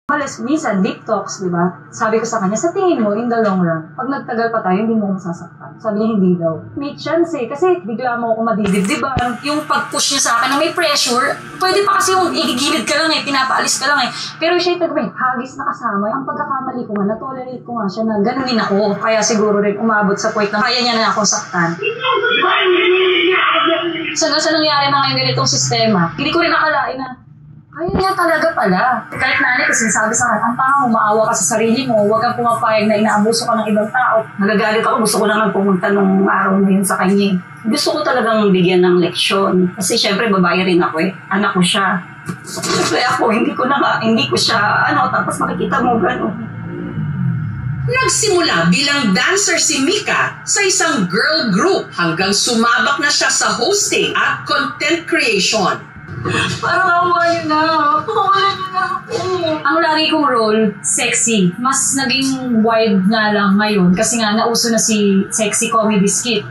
Halos minsan, deep talks, di ba? Sabi ko sa kanya, sa tingin mo, in the long run, pag nagtagal pa tayo, hindi mo ako masasaktan. Sabi niya, hindi daw. May chance eh, kasi bigla mo ako madidibdiban. Yung pag-push niya sa akin na may pressure, pwede pa kasi yung igigilid ka lang eh, pinapaalis ka lang eh. Pero siya ito, hagis na kasama. Ang pagkakamali ko nga, na-tolerate ko nga siya na ganunin ako. Kaya siguro rin umabot sa point na kaya niya na ako saktan. So, nasa nangyari na ngayon ganitong sistema, hindi ko rin nakalain na ayun nga talaga pala. Kahit nanay ko sinasabi sa akin, ang tanga mo, maawa ka sa sarili mo, huwag kang pumapayag na inaabuso ka ng ibang tao. Nagagalit ako, gusto ko lang pumunta nung araw na yun sa kanya. Gusto ko talagang bigyan ng leksyon. Kasi syempre babae rin ako eh. Anak ko siya. Syempre ako, hindi ko siya, tapos makikita mo gano'n. Nagsimula bilang dancer si Mika sa isang girl group hanggang sumabak na siya sa hosting at content creation. Parang awa niyo na. Pakawalan niyo na ako. Ang lagi kong role, sexy. Mas naging wide nga lang ngayon kasi nga nauso na si sexy comedy skit.